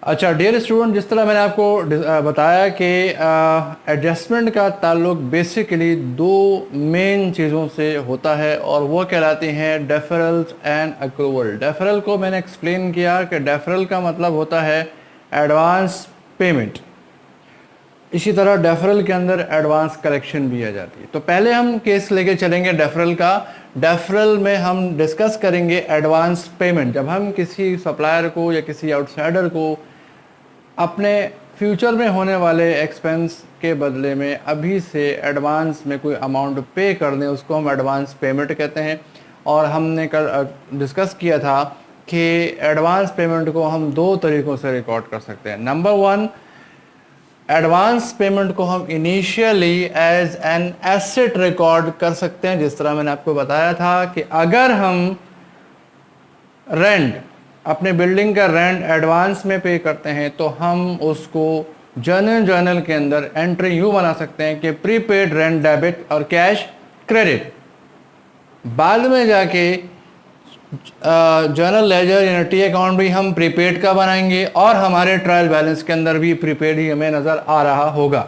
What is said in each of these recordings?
अच्छा dear student, जिस तरह मैंने आपको बताया कि एडजस्टमेंट का ताल्लुक बेसिकली दो मेन चीज़ों से होता है और वो कहलाती हैं डेफरल्स एंड अक्रूवल। डेफरल को मैंने एक्सप्लेन किया कि डेफरल का मतलब होता है एडवांस पेमेंट। इसी तरह डेफरल के अंदर एडवांस कलेक्शन भी आ जाती है। तो पहले हम केस लेके चलेंगे डेफरल का। डेफरल में हम डिस्कस करेंगे एडवांस पेमेंट। जब हम किसी सप्लायर को या किसी आउटसाइडर को अपने फ्यूचर में होने वाले एक्सपेंस के बदले में अभी से एडवांस में कोई अमाउंट पे कर दें, उसको हम एडवांस पेमेंट कहते हैं। और हमने कल डिस्कस किया था कि एडवांस पेमेंट को हम दो तरीक़ों से रिकॉर्ड कर सकते हैं। नंबर वन, एडवांस पेमेंट को हम initially as an asset record कर सकते हैं। जिस तरह मैंने आपको बताया था कि अगर हम रेंट, अपने बिल्डिंग का रेंट एडवांस में पे करते हैं तो हम उसको जर्नल के अंदर एंट्री यूँ बना सकते हैं कि प्रीपेड रेंट डेबिट और कैश क्रेडिट। बाद में जाके जर्नल लेजर यानी टी अकाउंट भी हम प्रीपेड का बनाएंगे और हमारे ट्रायल बैलेंस के अंदर भी प्रीपेड ही हमें नज़र आ रहा होगा।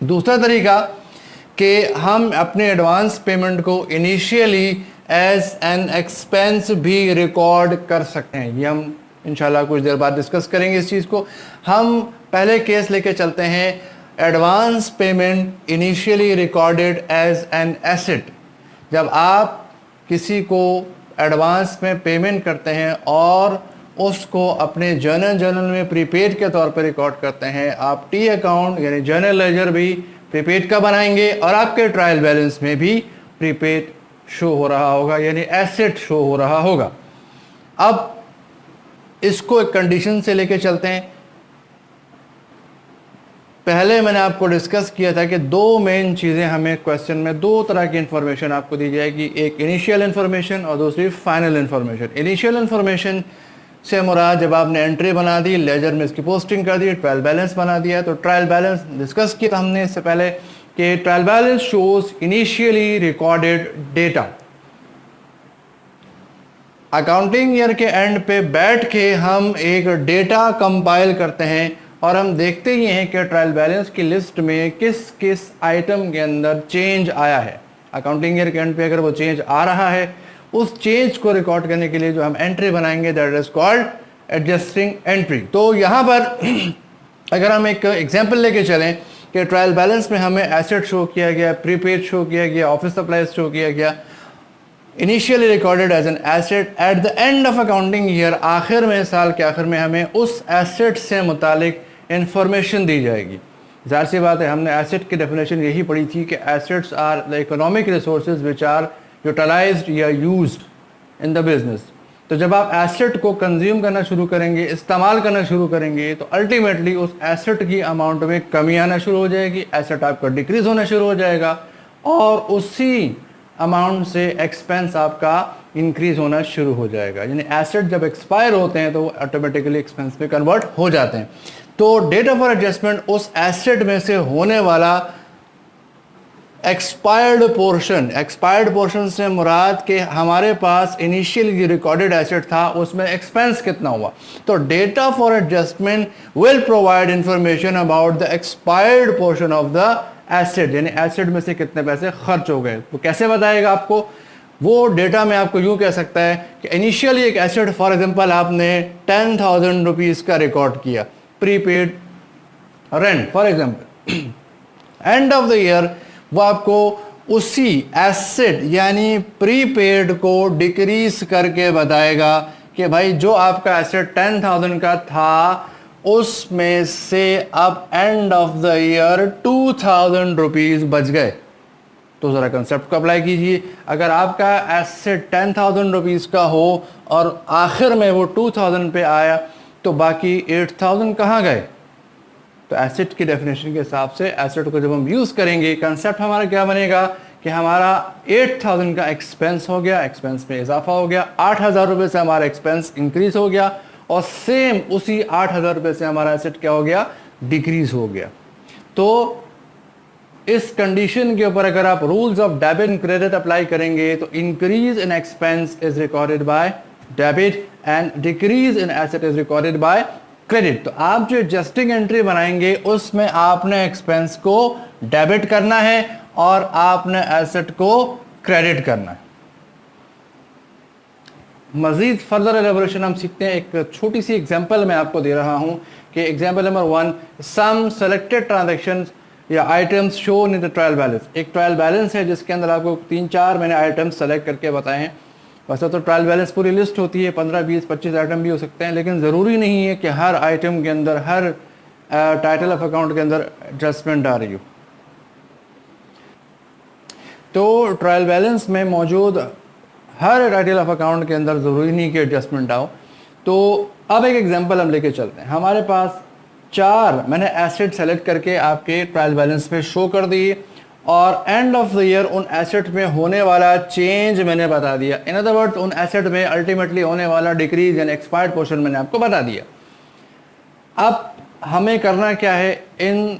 दूसरा तरीका कि हम अपने एडवांस पेमेंट को इनिशियली एज एन एक्सपेंस भी रिकॉर्ड कर सकते हैं। ये हम इंशाल्लाह कुछ देर बाद डिस्कस करेंगे इस चीज़ को। हम पहले केस लेके चलते हैं advance payment initially recorded as an asset. जब आप किसी को एडवांस में पेमेंट करते हैं और उसको अपने जर्नल में प्रीपेड के तौर पर रिकॉर्ड करते हैं, आप टी अकाउंट यानी जर्नल लेजर भी प्रीपेड का बनाएंगे और आपके ट्रायल बैलेंस में भी प्रीपेड शो हो रहा होगा, यानी एसेट शो हो रहा होगा। अब इसको एक कंडीशन से लेके चलते हैं। पहले मैंने आपको डिस्कस किया था कि दो मेन चीज़ें हमें क्वेश्चन में, दो तरह की इंफॉर्मेशन आपको दी जाएगी, एक इनिशियल इंफॉर्मेशन और दूसरी फाइनल इंफॉर्मेशन। इनिशियल इंफॉर्मेशन से मुराद जब आपने एंट्री बना दी, लेजर में इसकी पोस्टिंग कर दी, ट्रायल बैलेंस बना दिया, तो ट्रायल बैलेंस डिस्कस किया हमने इससे पहले कि trial balance shows initially recorded data. Accounting year के एंड पे बैठ के हम एक डेटा कंपाइल करते हैं और हम देखते ही हैं कि ट्रायल बैलेंस की लिस्ट में किस किस आइटम के अंदर चेंज आया है। अकाउंटिंग ईयर के एंड पे अगर वो चेंज आ रहा है, उस चेंज को रिकॉर्ड करने के लिए जो हम एंट्री बनाएंगे that is called adjusting entry. तो यहाँ पर अगर हम एक एग्जांपल लेके चलें कि ट्रायल बैलेंस में हमें एसेट शो किया गया, प्रीपेड शो किया गया, ऑफिस सप्लाईज शो किया गया, initially recorded as an asset, at the end of accounting year, आखिर में साल के आखिर में हमें उस एसेट से मुतालिक इंफॉर्मेशन दी जाएगी। ज़ाहिर सी बात है, हमने एसेट की डेफिनेशन यही पढ़ी थी कि assets are the economic resources which are utilized या यूज्ड इन द बिजनेस। तो जब आप एसेट को कंज्यूम करना शुरू करेंगे, इस्तेमाल करना शुरू करेंगे, तो अल्टीमेटली उस एसेट की अमाउंट में कमी आना शुरू हो जाएगी, एसेट आपका डिक्रीज होना शुरू हो जाएगा और उसी अमाउंट से एक्सपेंस आपका इंक्रीज होना शुरू हो जाएगा। यानी एसेट जब एक्सपायर होते हैं तो वो ऑटोमेटिकली एक्सपेंस में कन्वर्ट हो जाते हैं। तो डेटा फॉर एडजस्टमेंट उस एसेट में से होने वाला एक्सपायर्ड पोर्शन से मुराद के हमारे पास इनिशियली रिकॉर्डेड एसेट था उसमें एक्सपेंस कितना हुआ। तो data for adjustment will provide information about the expired portion of the asset, यानी एसेट में से कितने पैसे खर्च हो गए। तो कैसे बताएगा आपको वो डेटा? में आपको यूँ कह सकता है कि इनिशियली एक एसेट, फॉर एग्जांपल आपने 10,000 रुपीज़ का रिकॉर्ड किया prepaid rent for example, end of the year वो आपको उसी एसेट यानी प्रीपेड को डिक्रीज करके बताएगा कि भाई जो आपका एसेट 10,000 का था उसमें से अब end of the year 2,000 rupees बच गए। तो ज़रा कंसेप्ट को अप्लाई कीजिए। अगर आपका एसेट 10,000 रुपीज़ का हो और आखिर में वो 2,000 पे आया तो बाकी 8,000 कहाँ गए? तो एसेट की डेफिनेशन के हिसाब से एसेट को जब हम यूज़ करेंगे, कंसेप्ट हमारा क्या बनेगा कि हमारा 8,000 का एक्सपेंस हो गया, एक्सपेंस में इजाफा हो गया, 8,000 रुपये से हमारा एक्सपेंस इंक्रीज हो गया और सेम उसी 8,000 रुपये से हमारा एसेट क्या हो गया? डिक्रीज हो गया। तो इस कंडीशन के ऊपर अगर आप rules of debit and credit apply करेंगे तो increase in expense is recorded by debit and decrease in asset is recorded by credit. तो आप जो एडजस्टिंग एंट्री बनाएंगे उसमें आपने एक्सपेंस को डेबिट करना है और आपने एसेट को क्रेडिट करना है। मजीद फर्दर एलेबोरेशन हम सीखते हैं। एक छोटी सी एग्जांपल मैं आपको दे रहा हूं कि एग्जांपल नंबर 1, सम सेलेक्टेड ट्रांजैक्शंस या items shown in the trial balance. एक ट्रायल बैलेंस है जिसके अंदर आपको 3-4 मैंने आइटम्स सेलेक्ट करके बताए हैं। वैसे तो ट्रायल बैलेंस पूरी लिस्ट होती है, 15, 20, 25 आइटम भी हो सकते हैं, लेकिन ज़रूरी नहीं है कि हर आइटम के अंदर, हर टाइटल ऑफ अकाउंट के अंदर एडजस्टमेंट आ रही हो। तो ट्रायल बैलेंस में मौजूद हर टाइटल ऑफ अकाउंट के अंदर ज़रूरी नहीं कि एडजस्टमेंट आओ। तो अब एक एग्जांपल हम लेके चलते हैं। हमारे पास 4 मैंने एसेट सेलेक्ट करके आपके ट्रायल बैलेंस पे शो कर दिए और एंड ऑफ द ईयर उन एसेट में होने वाला चेंज मैंने बता दिया। इन अदर वर्ड्स, उन एसेट में अल्टीमेटली होने वाला डिक्रीज यानी एक्सपायर्ड पोर्शन मैंने आपको बता दिया। अब हमें करना क्या है, इन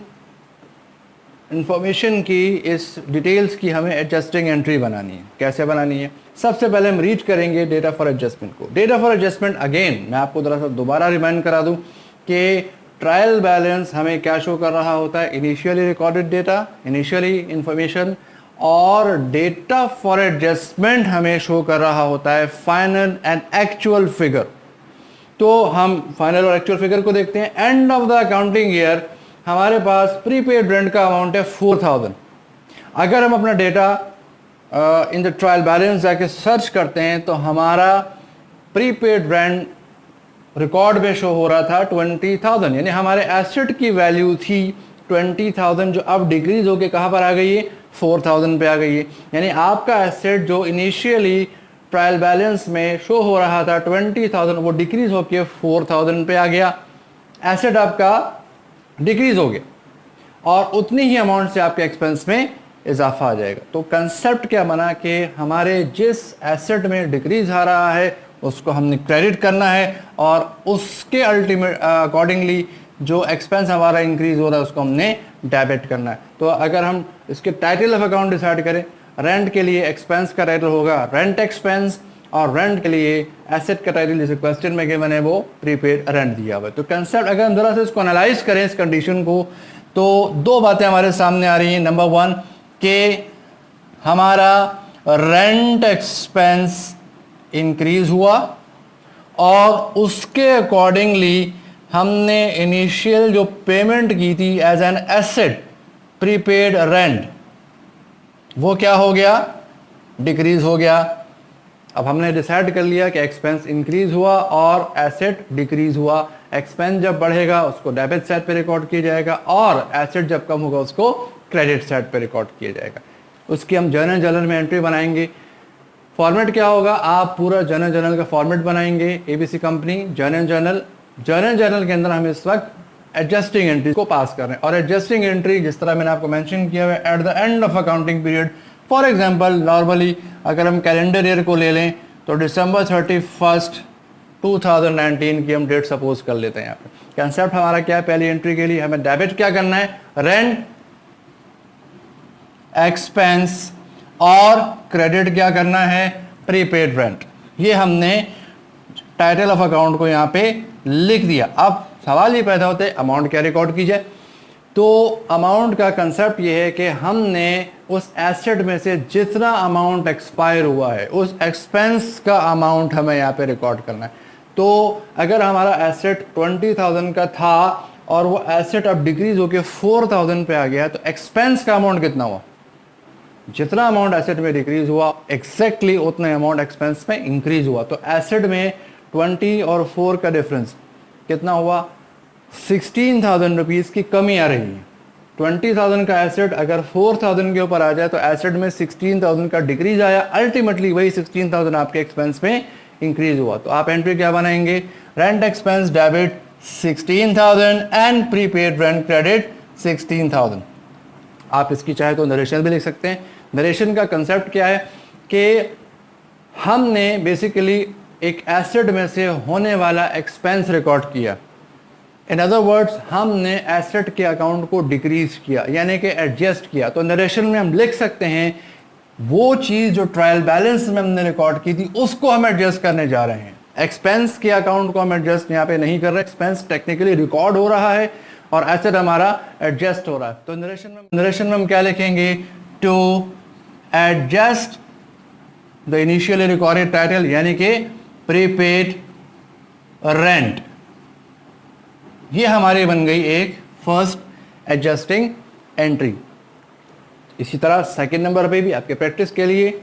इंफॉर्मेशन की, इस डिटेल्स की हमें एडजस्टिंग एंट्री बनानी है। कैसे बनानी है? सबसे पहले हम रीच करेंगे डेटा फॉर एडजस्टमेंट को। डेटा फॉर एडजस्टमेंट अगेन मैं आपको दोबारा रिमाइंड करा दूं कि ट्रायल बैलेंस हमें क्या शो कर रहा होता है, initially recorded data, initially information, और डेटा फॉर एडजस्टमेंट हमें शो कर रहा होता है फाइनल एंड एक्चुअल फिगर। तो हम फाइनल और एक्चुअल फिगर को देखते हैं। End of the accounting year हमारे पास प्रीपेड रेंट का अमाउंट है 4000। अगर हम अपना data in the trial balance जाके सर्च करते हैं तो हमारा प्रीपेड रेंट रिकॉर्ड में शो हो रहा था 20,000, यानी हमारे एसेट की वैल्यू थी 20,000 जो अब डिक्रीज होके कहाँ पर आ गई है, 4,000 पे आ गई है। यानी आपका एसेट जो इनिशियली ट्रायल बैलेंस में शो हो रहा था 20,000 वो डिक्रीज होके 4,000 पे आ गया। एसेट आपका डिक्रीज हो गया और उतनी ही अमाउंट से आपके एक्सपेंस में इजाफा आ जाएगा। तो कंसेप्ट क्या बना कि हमारे जिस एसेट में डिक्रीज आ रहा है उसको हमने क्रेडिट करना है और उसके अल्टीमेट अकॉर्डिंगली जो एक्सपेंस हमारा इंक्रीज हो रहा है उसको हमने डेबिट करना है। तो अगर हम इसके टाइटल ऑफ अकाउंट डिसाइड करें, रेंट के लिए एक्सपेंस का टाइटल होगा रेंट एक्सपेंस और रेंट के लिए एसेट का टाइटल जैसे क्वेश्चन में गिवन है वो प्रीपेड रेंट दिया हुआ है। तो कंसेप्ट अगर हम जरा से इसको एनालाइज करें इस कंडीशन को तो 2 बातें हमारे सामने आ रही हैं। नंबर 1 कि हमारा रेंट एक्सपेंस इंक्रीज हुआ और उसके अकॉर्डिंगली हमने इनिशियल जो पेमेंट की थी as an asset prepaid rent वो क्या हो गया, डिक्रीज हो गया। अब हमने डिसाइड कर लिया कि एक्सपेंस इंक्रीज हुआ और एसेट डिक्रीज हुआ। एक्सपेंस जब बढ़ेगा उसको डेबिट साइड पे रिकॉर्ड किया जाएगा और एसेट जब कम होगा उसको क्रेडिट साइड पे रिकॉर्ड किया जाएगा। उसकी हम जर्नल में एंट्री बनाएंगे। फॉर्मेट क्या होगा, आप पूरा जर्नल का फॉर्मेट बनाएंगे। एबीसी कंपनी जर्नल के अंदर हम इस वक्त एडजस्टिंग एंट्री को पास कर रहे हैं और एडजस्टिंग एंट्री जिस तरह मैंने आपको मेंशन किया हुआ है eight the end of accounting period. For example normally अगर हम कैलेंडर ईयर को ले लें तो December 31, 2019 की हम डेट सपोज कर लेते हैं। यहाँ पे कंसेप्ट हमारा क्या है, पहली एंट्री के लिए हमें डेबिट क्या करना है, रेंट एक्सपेंस, और क्रेडिट क्या करना है, प्रीपेड रेंट। ये हमने टाइटल ऑफ अकाउंट को यहाँ पे लिख दिया। अब सवाल ये पैदा होते हैं अमाउंट क्या रिकॉर्ड की जाए। तो अमाउंट का कंसेप्ट ये है कि हमने उस एसेट में से जितना अमाउंट एक्सपायर हुआ है उस एक्सपेंस का अमाउंट हमें यहाँ पे रिकॉर्ड करना है। तो अगर हमारा एसेट 20,000 का था और वो एसेट अब डिक्रीज होकर 4,000 पे आ गया तो एक्सपेंस का अमाउंट कितना हुआ, जितना अमाउंट एसेट में डिक्रीज हुआ एग्जैक्टली उतना अमाउंट एक्सपेंस में इंक्रीज हुआ। तो एसेट में 20 और 4 का डिफरेंस कितना हुआ, 16,000 रुपीज़ की कमी आ रही है। 20,000 का एसेट अगर 4,000 के ऊपर आ जाए तो एसेट में 16,000 का डिक्रीज आया, अल्टीमेटली वही 16,000 आपके एक्सपेंस में इंक्रीज हुआ। तो आप एंट्री क्या बनाएंगे, rent expense debit 16,000 and prepaid rent credit 16,000। आप इसकी चाहे तो नरेशन भी लिख सकते हैं। नरेशन का कंसेप्ट क्या है कि हमने बेसिकली एक एसेट में से होने वाला एक्सपेंस रिकॉर्ड किया। इन अदर वर्ड्स हमने एसेट के अकाउंट को डिक्रीज किया यानी कि एडजस्ट किया। तो नरेशन में हम लिख सकते हैं वो चीज़ जो ट्रायल बैलेंस में हमने रिकॉर्ड की थी उसको हम एडजस्ट करने जा रहे हैं। एक्सपेंस के अकाउंट को हम एडजस्ट यहाँ पे नहीं कर रहे, एक्सपेंस टेक्निकली रिकॉर्ड हो रहा है और एसेट हमारा एडजस्ट हो रहा है। तो नरेशन में हम क्या लिखेंगे, to adjust the initially recorded title यानी कि प्रीपेड रेंट, ये हमारी बन गई एक फर्स्ट एडजस्टिंग एंट्री। इसी तरह सेकंड नंबर पे भी आपके प्रैक्टिस के लिए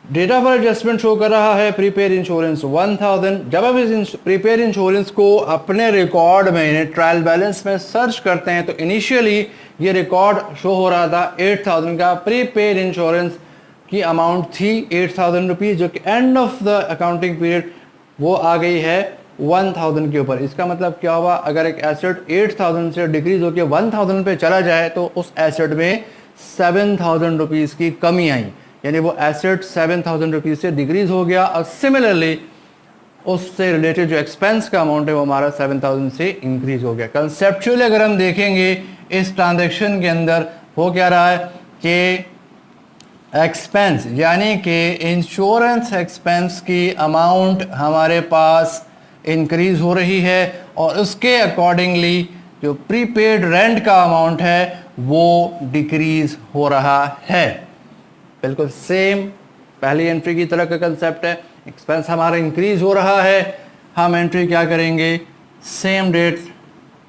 डेटा फॉर एडजस्टमेंट शो कर रहा है प्रीपेड इंश्योरेंस 1000। जब आप इस प्रीपेड इंश्योरेंस को अपने रिकॉर्ड में ट्रायल बैलेंस में सर्च करते हैं तो इनिशियली ये रिकॉर्ड शो हो रहा था 8000 का। प्रीपेड इंश्योरेंस की अमाउंट थी 8000 रुपीज़, जो कि end of the accounting period वो आ गई है 1000 के ऊपर। इसका मतलब क्या हुआ, अगर एक एसेट 8000 से डिक्रीज होकर 1000 पे चला जाए तो उस एसेट में 7000 रुपीज़ की कमी आई, यानी वो एसेट 7000 रुपीज़ से डिक्रीज हो गया। और सिमिलरली उससे रिलेटेड जो एक्सपेंस का अमाउंट है वो हमारा 7000 से इंक्रीज हो गया। कंसेप्चुअली अगर हम देखेंगे इस ट्रांजैक्शन के अंदर हो क्या रहा है कि एक्सपेंस यानी कि इंश्योरेंस एक्सपेंस की अमाउंट हमारे पास इंक्रीज हो रही है और उसके अकॉर्डिंगली जो प्रीपेड रेंट का अमाउंट है वो डिक्रीज हो रहा है। बिल्कुल सेम पहली एंट्री की तरह का कंसेप्ट है। एक्सपेंस हमारा इंक्रीज हो रहा है, हम एंट्री क्या करेंगे, सेम डेट,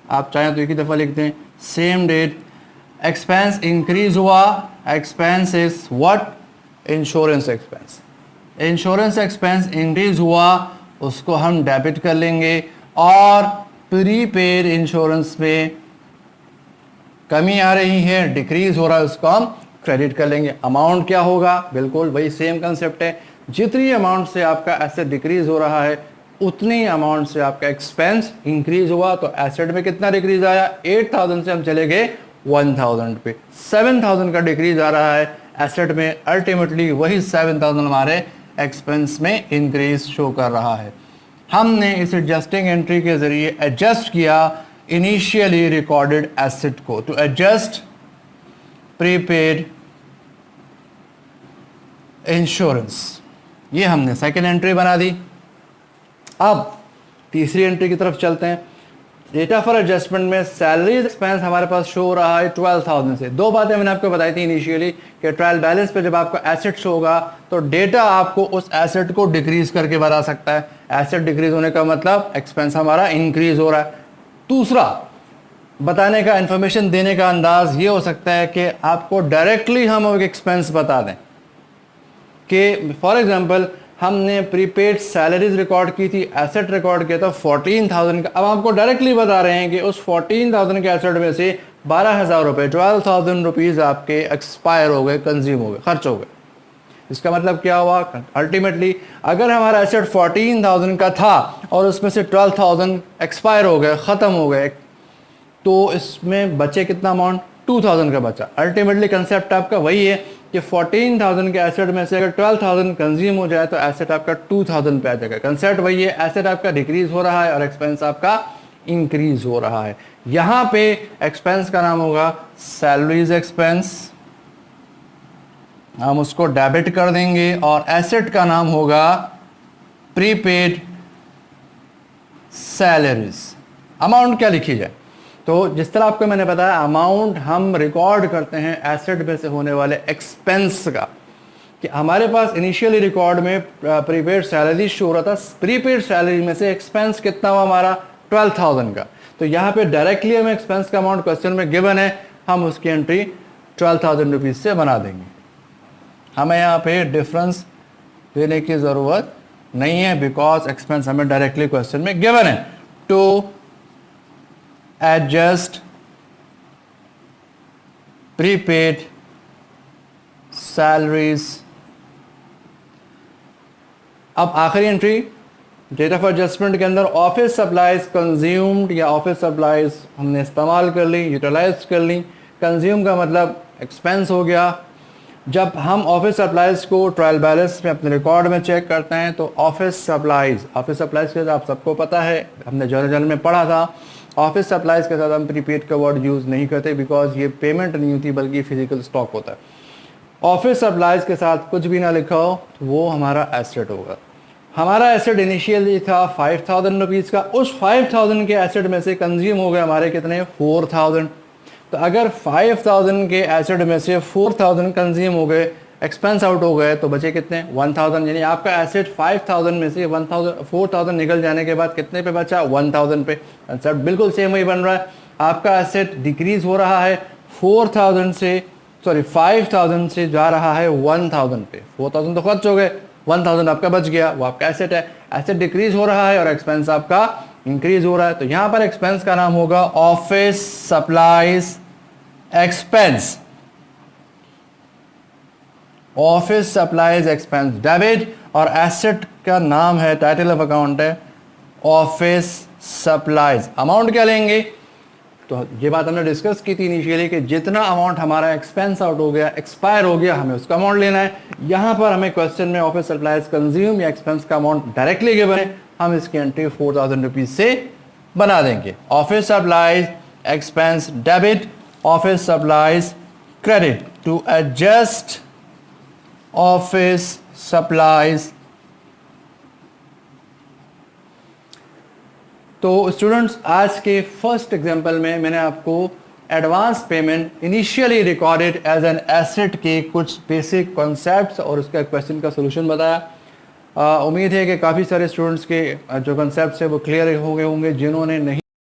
आप चाहें तो एक ही दफ़ा लिख दें, सेम डेट एक्सपेंस इंक्रीज हुआ, expense is what, insurance expense. Insurance expense increase हुआ, उसको हम डेबिट कर लेंगे और प्रीपेड इंश्योरेंस में कमी आ रही है, डिक्रीज हो रहा है, उसको हम क्रेडिट कर लेंगे। अमाउंट क्या होगा, बिल्कुल वही सेम कंसेप्ट है। जितनी अमाउंट से आपका एसेट डिक्रीज हो रहा है उतनी अमाउंट से आपका एक्सपेंस इंक्रीज हुआ। तो एसेट में कितना डिक्रीज आया, 8000 से हम चले गए 1000 पे, 7000 का डिक्रीज आ रहा है एसेट में। अल्टीमेटली वही 7000 हमारे एक्सपेंस में इंक्रीज शो कर रहा है। हमने इस एडजस्टिंग एंट्री के जरिए एडजस्ट किया इनिशियली रिकॉर्डेड एसेट को। टू एडजस्ट प्रीपेड इंश्योरेंस, ये हमने सेकेंड एंट्री बना दी। अब तीसरी एंट्री की तरफ चलते हैं। डेटा फॉर एडजस्टमेंट में सैलरी एक्सपेंस हमारे पास शो हो रहा है 12000 से। दो बातें मैंने आपको बताई थी इनिशियली कि ट्रायल बैलेंस पे जब आपका एसेट शो होगा तो डेटा आपको उस एसेट को डिक्रीज करके बता सकता है। एसेट डिक्रीज होने का मतलब एक्सपेंस हमारा इंक्रीज हो रहा है। दूसरा बताने का, इंफॉर्मेशन देने का अंदाज ये हो सकता है कि आपको डायरेक्टली हम एक एक्सपेंस बता दें कि फॉर एग्जांपल हमने प्रीपेड सैलरीज रिकॉर्ड की थी, एसेट रिकॉर्ड किया था 14000 का। अब आपको डायरेक्टली बता रहे हैं कि उस 14000 के एसेट में से 12000 रुपये, 12000 रुपीज़ आपके एक्सपायर हो गए, कंज्यूम हो गए, खर्च हो गए। इसका मतलब क्या हुआ, अल्टीमेटली अगर हमारा एसेट 14000 का था और उसमें से 12000 एक्सपायर हो गए, ख़त्म हो गए, तो इसमें बचे कितना अमाउंट, 2000 का बचा। अल्टीमेटली कंसेप्ट आपका वही है कि 14000 के एसेट में से अगर 12000 कंज्यूम हो जाए तो एसेट आपका 2000 पे आ जाएगा। कंसेप्ट वही है, एसेट आपका डिक्रीज हो रहा है और एक्सपेंस आपका इंक्रीज हो रहा है। यहाँ पे एक्सपेंस का नाम होगा सैलरीज एक्सपेंस, हम उसको डेबिट कर देंगे, और एसेट का नाम होगा प्रीपेड सैलरीज। अमाउंट क्या लिखी जाए, तो जिस तरह आपको मैंने बताया अमाउंट हम रिकॉर्ड करते हैं एसेट में से होने वाले एक्सपेंस का, कि हमारे पास इनिशियली रिकॉर्ड में प्रीपेड सैलरी शो हो रहा था, प्रीपेड सैलरी में से एक्सपेंस कितना हुआ हमारा 12000 का। तो यहाँ पे डायरेक्टली हमें एक्सपेंस का अमाउंट क्वेश्चन में गिवन है, हम उसकी एंट्री 12000 रुपीज़ से बना देंगे। हमें यहाँ पे डिफरेंस देने की ज़रूरत नहीं है बिकॉज एक्सपेंस हमें डायरेक्टली क्वेश्चन में गिवन है। To adjust prepaid salaries. अब आखिरी एंट्री डेटा फॉर एडजस्टमेंट के अंदर ऑफिस सप्लाईज कंज्यूम्ड या ऑफिस सप्लाईज हमने इस्तेमाल कर ली, यूटिलाइज कर ली। कंज्यूम का मतलब एक्सपेंस हो गया। जब हम ऑफिस सप्लाईज को ट्रायल बैलेंस में अपने रिकॉर्ड में चेक करते हैं तो ऑफिस सप्लाईज के आप सबको पता है, हमने जनरल में पढ़ा था, ऑफिस सप्लाईज के साथ हम प्रीपेड का वर्ड यूज़ नहीं करते बिकॉज ये पेमेंट नहीं होती बल्कि फिजिकल स्टॉक होता है। ऑफिस सप्लाईज के साथ कुछ भी ना लिखा हो तो वो हमारा एसेट होगा। हमारा एसेट इनिशियली था 5,000 रुपीज़ का, उस 5,000 के एसेट में से कंज्यूम हो गए हमारे कितने 4,000। तो अगर 5,000 के एसेट में से 4,000 कंज्यूम हो गए, एक्सपेंस आउट हो गए, तो बचे कितने 1,000। यानी आपका एसेट 5,000 में से 4,000 निकल जाने के बाद कितने पे बचा 1,000 पे। कंसेप्ट बिल्कुल सेम वही बन रहा है। आपका एसेट डिक्रीज हो रहा है 5,000 से जा रहा है 1,000 पे। 4,000 तो खर्च हो गए, 1,000 आपका बच गया, वो आपका एसेट है। एसेट डिक्रीज हो रहा है और एक्सपेंस आपका इंक्रीज हो रहा है। तो यहां पर एक्सपेंस का नाम होगा office supplies expense. Office supplies expense debit, और एसेट का नाम है, टाइटल ऑफ अकाउंट है ऑफिस सप्लाईज। अमाउंट क्या लेंगे, तो ये बात हमने डिस्कस की थी इनिशियली कि जितना अमाउंट हमारा एक्सपेंस आउट हो गया, एक्सपायर हो गया, हमें उसका अमाउंट लेना है। यहां पर हमें क्वेश्चन में ऑफिस सप्लाईज कंज्यूम या एक्सपेंस का अमाउंट डायरेक्टली गिवन है, हम इसकी एंट्री 4,000 रुपीज से बना देंगे। Office supplies expense debit, office supplies credit. To adjust office supplies. तो स्टूडेंट्स, आज के फर्स्ट एग्जांपल में मैंने आपको advance payment initially recorded as an asset के कुछ बेसिक कॉन्सेप्ट्स और उसका क्वेश्चन का सॉल्यूशन बताया। उम्मीद है कि काफ़ी सारे स्टूडेंट्स के जो कॉन्सेप्ट्स है वो क्लियर हो गए होंगे। जिन्होंने नहीं